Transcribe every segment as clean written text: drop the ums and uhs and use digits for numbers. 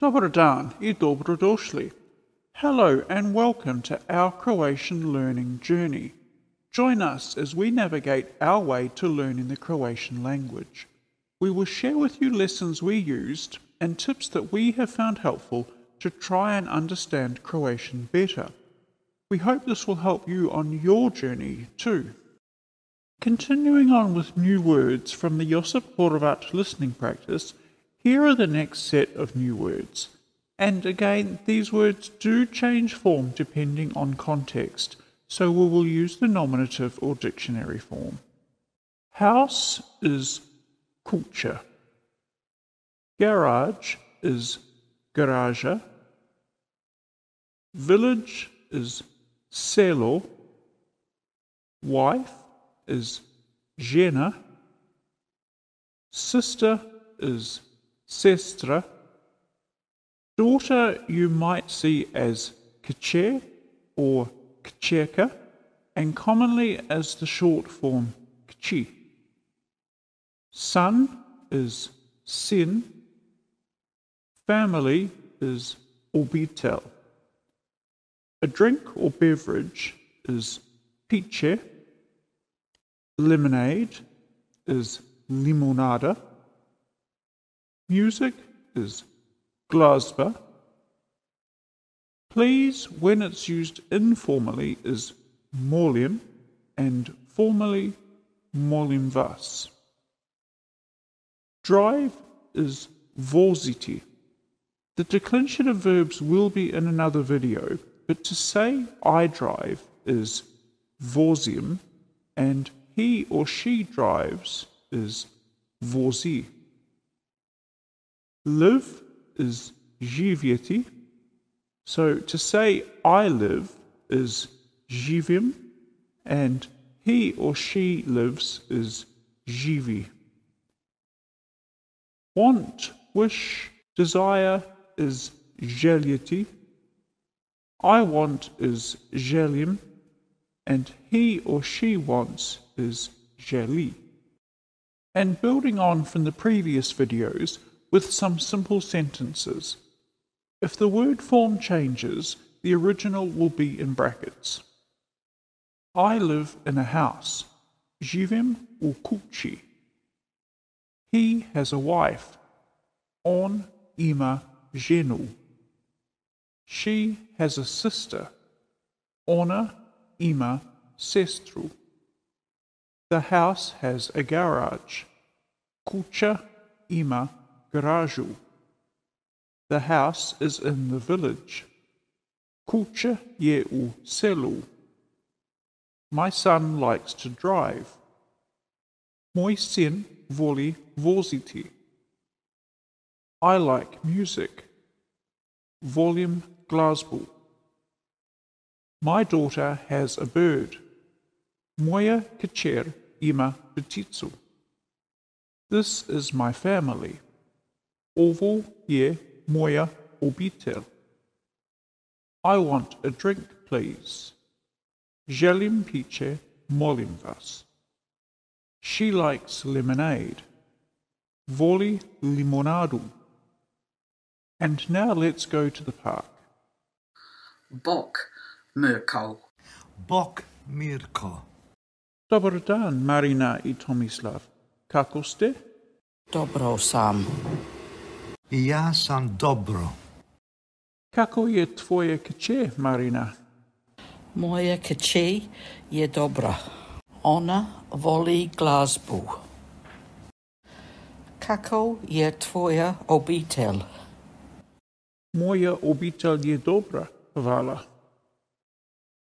Dobar dan I dobrodošli. Hello and welcome to Our Croatian Learning Journey. Join us as we navigate our way to learning the Croatian language. We will share with you lessons we used and tips that we have found helpful to try and understand Croatian better. We hope this will help you on your journey too. Continuing on with new words from the Josip Horvat listening practice, here are the next set of new words. And again, these words do change form depending on context, so we will use the nominative or dictionary form. House is kuća. Garage is garaža. Village is selo. Wife is žena. Sister is sestra. Daughter you might see as kćer or kćerka, and commonly as the short form kći. Son is sin. Family is obitel. A drink or beverage is piće. Lemonade is limonada. Music is glazba. Please, when it's used informally, is molim, and formally molim vas. Drive is voziti. The declension of verbs will be in another video, but to say I drive is vozim, and he or she drives is vozi. Live is živjeti. So to say I live is živim, and he or she lives is živi. Want, wish, desire is željeti. I want is želim, and he or she wants is želi. And building on from the previous videos with some simple sentences. If the word form changes, the original will be in brackets. I live in a house. Živim u kući. He has a wife. On ima ženu. She has a sister. Ona ima sestru. The house has a garage. Kuća ima garažu. The house is in the village. Kuća je u selu. My son likes to drive. Moj sin voli voziti. I like music. Volim glazbu. My daughter has a bird. Moja kćer ima pticu. This is my family. Ovo je moja obitel. I want a drink, please. Želim piće, molim vas. She likes lemonade. Voli limonadu. And now let's go to the park. Bok Mirko. Bok Mirko. Dobar dan, Marina I Tomislav. Kako ste? Dobro sam. I ja sam dobro. Kako je tvoje kće, Marina? Moja kći je dobra. Ona voli glazbu. Kako je tvoja obitel? Moja obitel je dobra, hvala.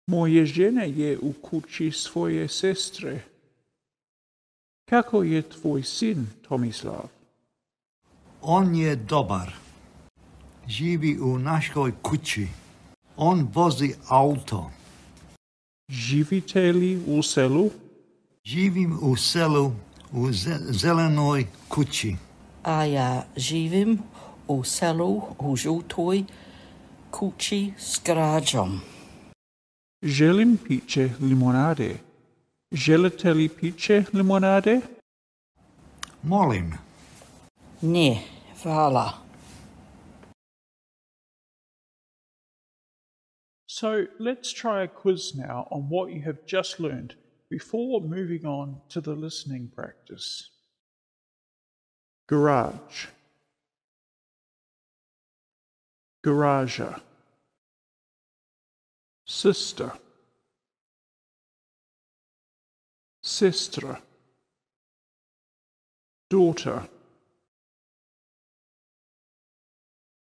Moja žena je u kući svoje sestre. Kako je tvoj sin, Tomislav? On je dobar. Živi u našoj kući. On vozi auto. Živite li u selu? Živim u selu u zelenoj kući. A ja živim u selu u žutoj kući s garažom. Želim piće limonade. Želite li piće limonade? Molim. Ne, hvala. So let's try a quiz now on what you have just learned before moving on to the listening practice. Garage, garager, sister, sestra, daughter,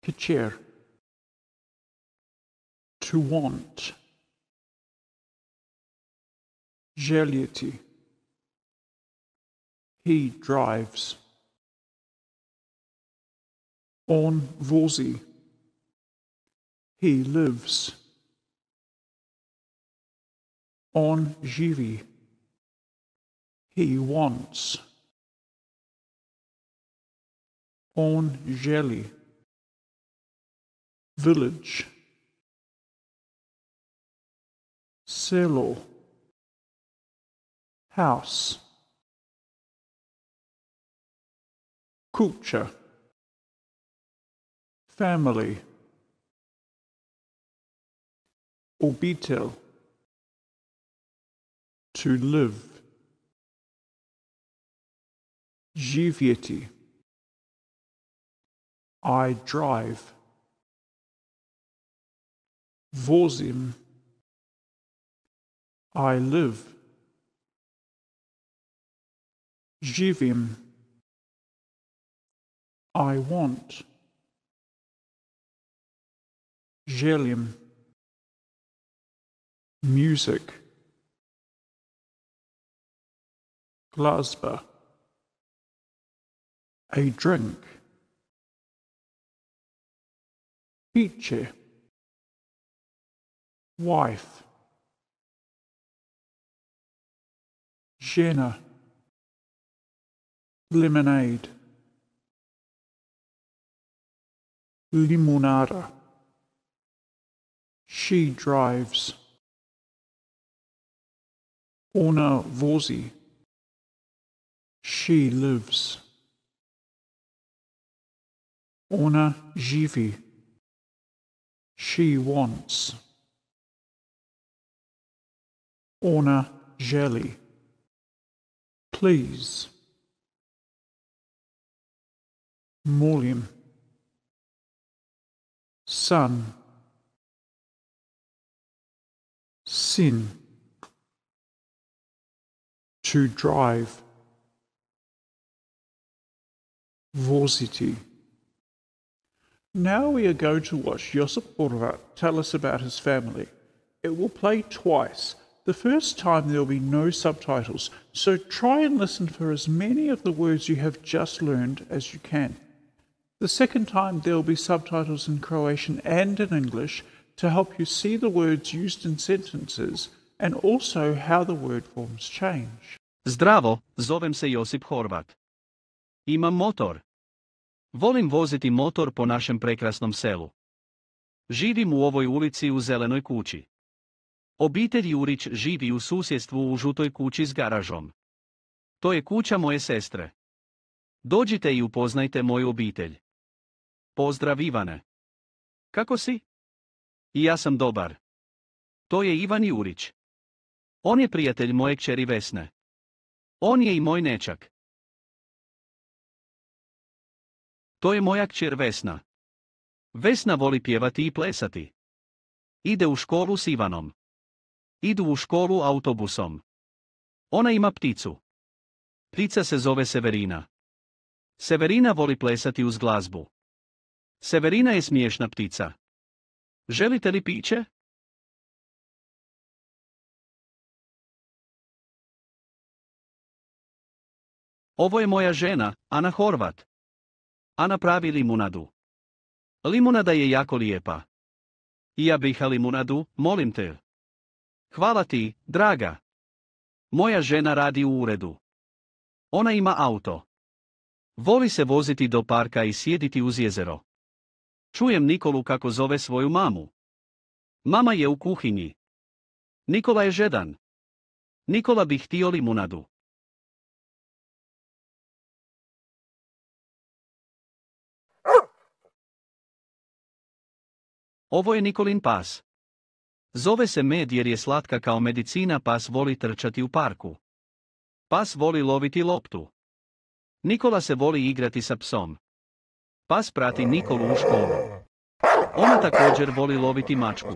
kćer, to want, željeti, he drives, on vozi, he lives, on živi, he wants, on želi, village, selo, house, kuća, family, obitelj, to live, živjeti, I drive, vozim, I live, živim, I want, želim, music, glazba, a drink, piće, wife, žena, lemonade, limonada, she drives, ona vozi, she lives, ona živi, she wants, ona želi, please, molim, son, sin, to drive, voziti. Now we are going to watch Josip Horvat tell us about his family. It will play twice. The first time there will be no subtitles, so try and listen for as many of the words you have just learned as you can. The second time there will be subtitles in Croatian and in English to help you see the words used in sentences and also how the word forms change. Zdravo, zovem se Josip Horvat. Imam motor. Volim voziti motor po našem prekrasnom selu. Živim u ovoj ulici u zelenoj kući. Obitelj Jurić živi u susjedstvu u žutoj kući s garažom. To je kuća moje sestre. Dođite i upoznajte moju obitelj. Pozdrav Ivane. Kako si? I ja sam dobar. To je Ivan Jurić. On je prijatelj moje kćeri Vesne. On je i moj nećak. To je moja kćer Vesna. Vesna voli pjevati i plesati. Ide u školu s Ivanom. Idu u školu autobusom. Ona ima pticu. Ptica se zove Severina. Severina voli plesati uz glazbu. Severina je smiješna ptica. Želite li piće? Ovo je moja žena, Ana Horvat. Ana pravi limunadu. Limunada je jako lijepa. I ja bih limunadu, molim te. Hvala ti, draga. Moja žena radi u uredu. Ona ima auto. Voli se voziti do parka i sjediti uz jezero. Čujem Nikolu kako zove svoju mamu. Mama je u kuhinji. Nikola je žedan. Nikola bi htio limunadu. Ovo je Nikolin pas. Zove se med jer je slatka kao medicina, pas voli trčati u parku. Pas voli loviti loptu. Nikola se voli igrati sa psom. Pas prati Nikolu u školu. Ona također voli loviti mačku.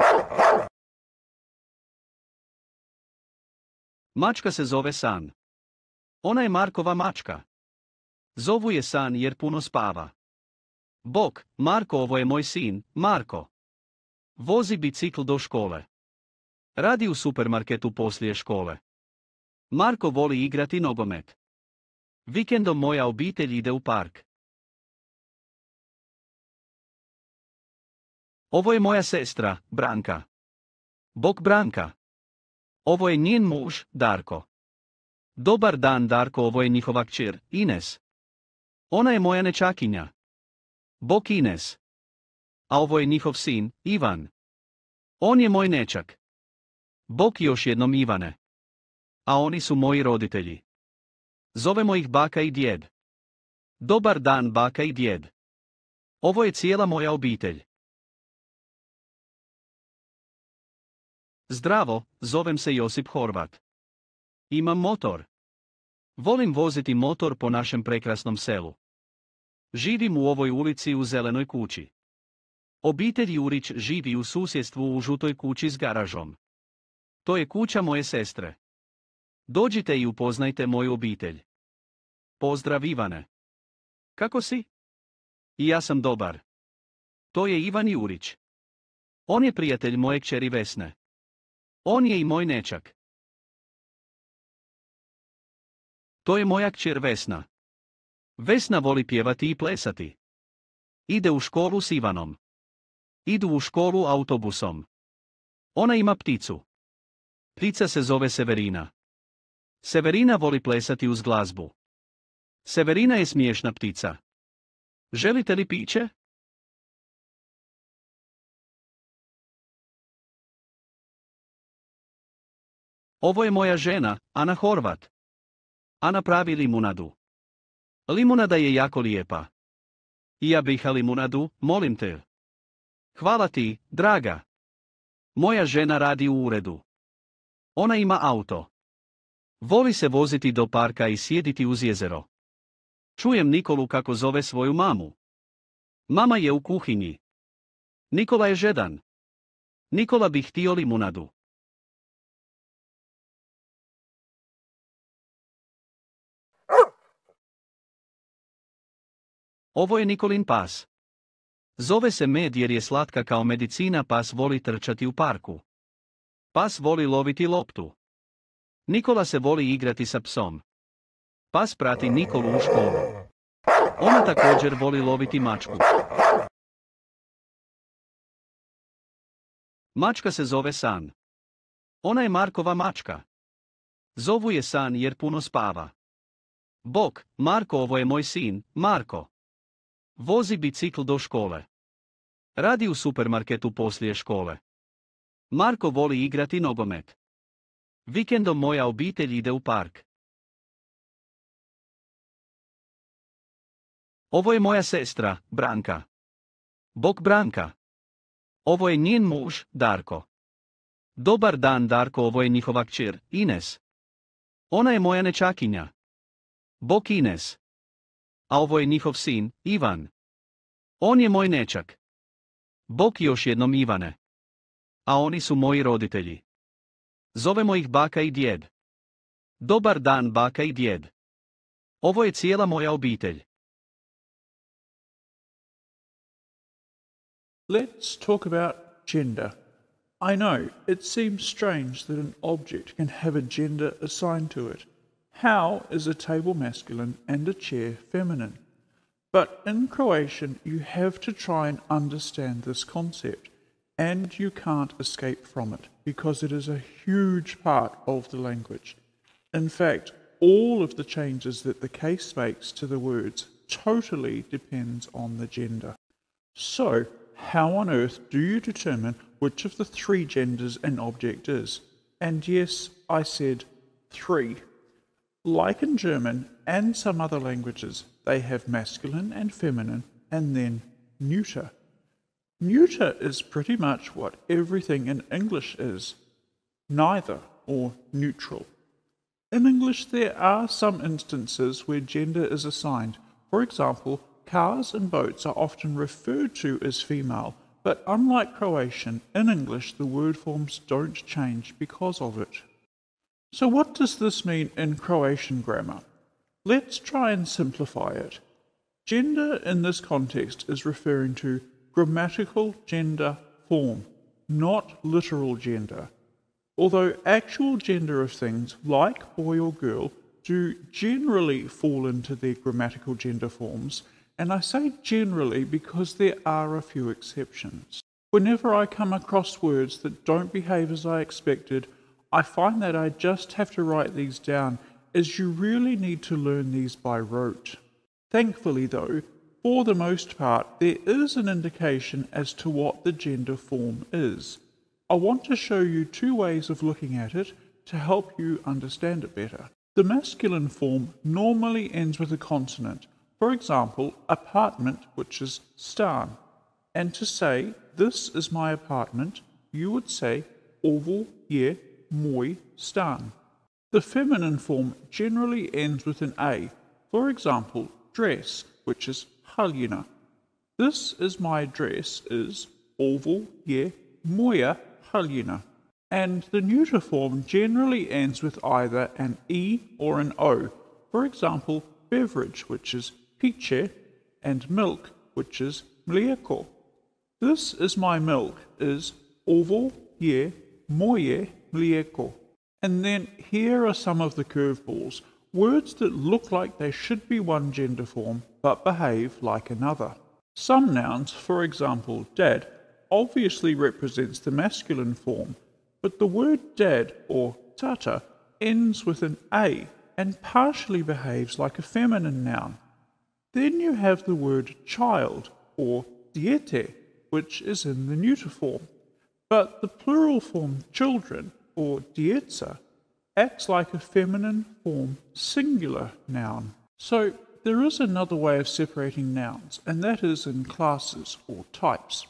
Mačka se zove San. Ona je Markova mačka. Zovu je San jer puno spava. Bok, Marko, ovo je moj sin, Marko. Vozi bicikl do škole. Radi u supermarketu poslije škole. Marko voli igrati nogomet. Vikendom moja obitelj ide u park. Ovo je moja sestra, Branka. Bok, Branka. Ovo je njen muž, Darko. Dobar dan, Darko, ovo je njihova kćer, Ines. Ona je moja nečakinja. Bok, Ines. A ovo je njihov sin, Ivan. On je moj nečak. Bok, još jednom Ivane. A oni su moji roditelji. Zovemo ih baka i djed. Dobar dan, baka i djed. Ovo je cijela moja obitelj. Zdravo, zovem se Josip Horvat. Imam motor. Volim voziti motor po našem prekrasnom selu. Živim u ovoj ulici u zelenoj kući. Obitelj Jurić živi u susjedstvu u žutoj kući s garažom. To je kuća moje sestre. Dođite i upoznajte moju obitelj. Pozdrav, Ivane. Kako si? I ja sam dobar. To je Ivan Jurić. On je prijatelj moje kćeri Vesne. On je i moj nečak. To je moja kćer Vesna. Vesna voli pjevati i plesati. Ide u školu s Ivanom. Idu u školu autobusom. Ona ima pticu. Ptica se zove Severina. Severina voli plesati uz glazbu. Severina je smiješna ptica. Želite li piće? Ovo je moja žena, Ana Horvat. Ana pravi limunadu. Limunada je jako lijepa. I ja bih limunadu, molim te. Hvala ti, draga. Moja žena radi u uredu. Ona ima auto. Voli se voziti do parka i sjediti uz jezero. Čujem Nikolu kako zove svoju mamu. Mama je u kuhinji. Nikola je žedan. Nikola bi htio limunadu. Ovo je Nikolin pas. Zove se med jer je slatka kao medicina, pas voli trčati u parku. Pas voli loviti loptu. Nikola se voli igrati sa psom. Pas prati Nikolu u školu. Ona također voli loviti mačku. Mačka se zove San. Ona je Markova mačka. Zovu je San jer puno spava. Bok, Marko, ovo je moj sin, Marko. Vozi bicikl do škole. Radi u supermarketu poslije škole. Marko voli igrati nogomet. Vikendom moja obitelj ide u park. Ovo je moja sestra, Branka. Bok, Branka. Ovo je njen muž, Darko. Dobar dan, Darko, ovo je njihova kćer, Ines. Ona je moja nečakinja. Bok, Ines. A ovo je njihov sin, Ivan. On je moj nečak. Bok, još jednom Ivane. A oni su moji roditelji. Zovemo ih baka i djed. Dobar dan, baka i djed. Ovo je cijela moja obitelj. Let's talk about gender. I know, it seems strange that an object can have a gender assigned to it. How is a table masculine and a chair feminine? But in Croatian, you have to try and understand this concept, and you can't escape from it, because it is a huge part of the language. In fact, all of the changes that the case makes to the words totally depends on the gender. So, how on earth do you determine which of the three genders an object is? And yes, I said three. Like in German and some other languages, they have masculine and feminine and then neuter. Neuter is pretty much what everything in English is, neither or neutral. In English, there are some instances where gender is assigned. For example, cars and boats are often referred to as female, but unlike Croatian, in English the word forms don't change because of it. So what does this mean in Croatian grammar? Let's try and simplify it. Gender in this context is referring to grammatical gender form, not literal gender. Although actual gender of things, like boy or girl, do generally fall into their grammatical gender forms, and I say generally because there are a few exceptions. Whenever I come across words that don't behave as I expected, I find that I just have to write these down, as you really need to learn these by rote. Thankfully though, for the most part, there is an indication as to what the gender form is. I want to show you two ways of looking at it to help you understand it better. The masculine form normally ends with a consonant. For example, apartment, which is stan. And to say, this is my apartment, you would say, ovo je moj stan. The feminine form generally ends with an A. For example, dress, which is haljina. This is my dress is ovo je moja haljina. And the neuter form generally ends with either an E or an O. For example, beverage, which is piće, and milk, which is mlijeko. This is my milk is ovo je moje mlijeko. And then here are some of the curveballs, words that look like they should be one gender form but behave like another. Some nouns, for example dad, obviously represents the masculine form, but the word dad or tata ends with an A and partially behaves like a feminine noun. Then you have the word child or diete, which is in the neuter form, but the plural form children or dieca acts like a feminine form singular noun. So there is another way of separating nouns, and that is in classes or types.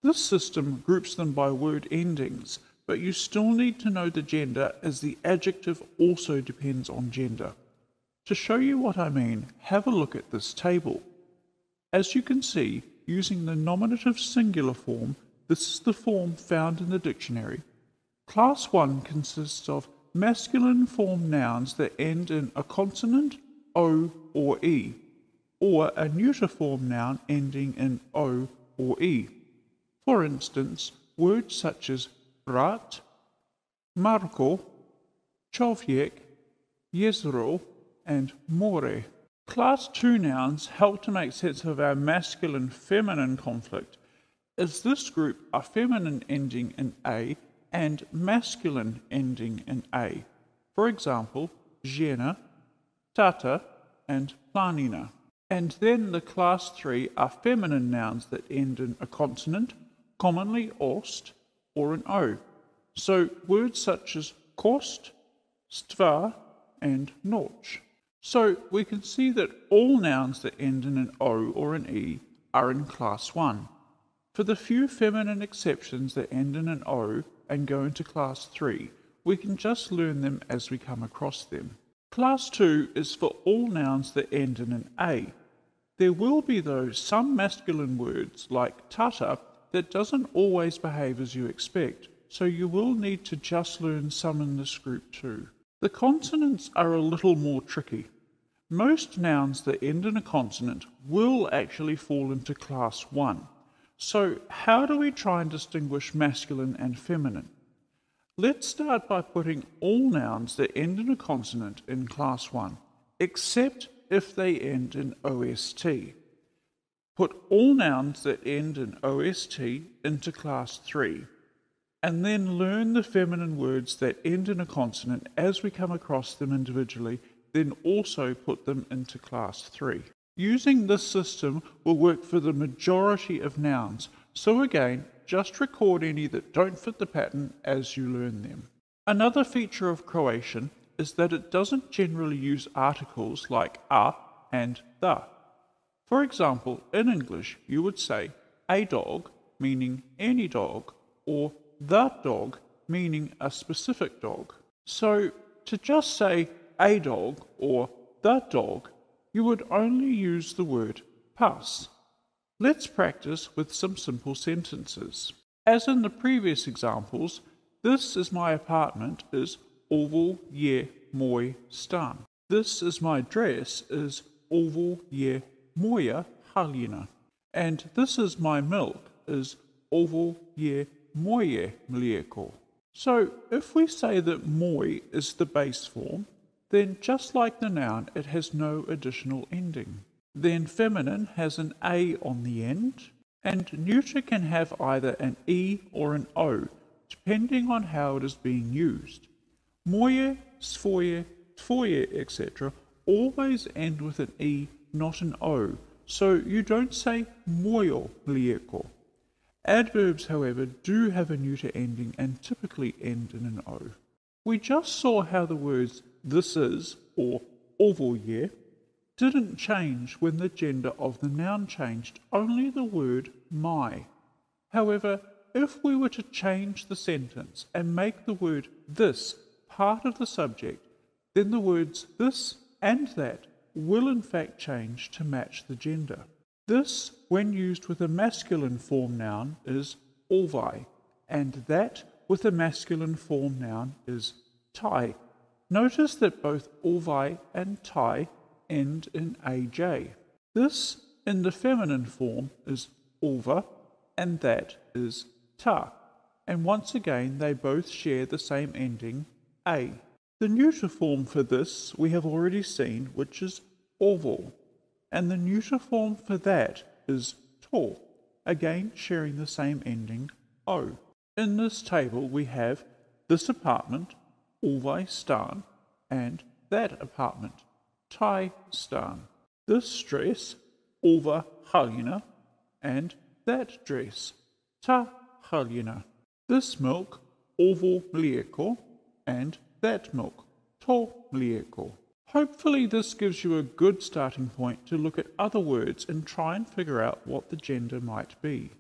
This system groups them by word endings, but you still need to know the gender as the adjective also depends on gender. To show you what I mean, have a look at this table. As you can see, using the nominative singular form, this is the form found in the dictionary. Class 1 consists of masculine form nouns that end in a consonant, O or E, or a neuter form noun ending in O or E. For instance, words such as brat, Marko, Čovjek, Jezero, and more. Class 2 nouns help to make sense of our masculine-feminine conflict, as this group are feminine ending in A and masculine ending in A. For example, žena, tata, and planina. And then the class 3 are feminine nouns that end in a consonant, commonly ost, or an O. So words such as kost, stva, and noć. So we can see that all nouns that end in an O or an E are in class 1. For the few feminine exceptions that end in an O and go into class 3, we can just learn them as we come across them. Class 2 is for all nouns that end in an A. There will be, though, some masculine words like tata that doesn't always behave as you expect, so you will need to just learn some in this group too. The consonants are a little more tricky. Most nouns that end in a consonant will actually fall into class 1. So how do we try and distinguish masculine and feminine? Let's start by putting all nouns that end in a consonant in class 1, except if they end in OST. Put all nouns that end in OST into class 3, and then learn the feminine words that end in a consonant as we come across them individually, then also put them into class 3. Using this system will work for the majority of nouns, so again, just record any that don't fit the pattern as you learn them. Another feature of Croatian is that it doesn't generally use articles like a and the. For example, in English you would say a dog, meaning any dog, or the dog, meaning a specific dog. So, to just say a dog or the dog, you would only use the word pas. Let's practice with some simple sentences. As in the previous examples, this is my apartment is ovo je moj stan. This is my dress is ovo je moja haljina. And this is my milk is ovo je moje mlijeko. So if we say that moj is the base form, then just like the noun, it has no additional ending. Then feminine has an A on the end, and neuter can have either an E or an O, depending on how it is being used. Moje, svoje, tvoje, etc. always end with an E, not an O, so you don't say mojo mlijeko. Adverbs, however, do have a neuter ending and typically end in an O. We just saw how the words this is or ovo je didn't change when the gender of the noun changed, only the word my. However, if we were to change the sentence and make the word this part of the subject, then the words this and that will in fact change to match the gender. This, when used with a masculine form noun, is ovai, and that with a masculine form noun is tai. Notice that both ovai and tai end in aj. This, in the feminine form, is ova, and that is ta. And once again, they both share the same ending, a. The neuter form for this we have already seen, which is ovo, and the neuter form for that is to, again sharing the same ending, o. In this table we have this apartment, ovai stan, and that apartment, tai stan. This dress, ova haljina, and that dress, ta haljina. This milk, ovo mlijeko, and that milk, to mlijeko. Hopefully this gives you a good starting point to look at other words and try and figure out what the gender might be.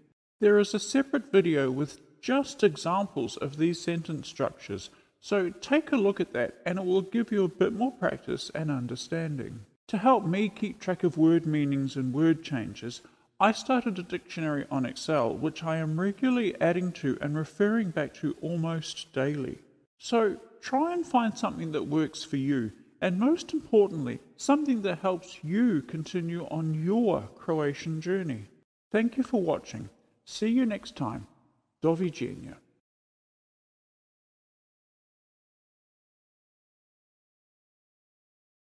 There is a separate video with just examples of these sentence structures, so take a look at that and it will give you a bit more practice and understanding. To help me keep track of word meanings and word changes, I started a dictionary on Excel which I am regularly adding to and referring back to almost daily. So try and find something that works for you, and most importantly, something that helps you continue on your Croatian journey. Thank you for watching. See you next time. Do viđenja.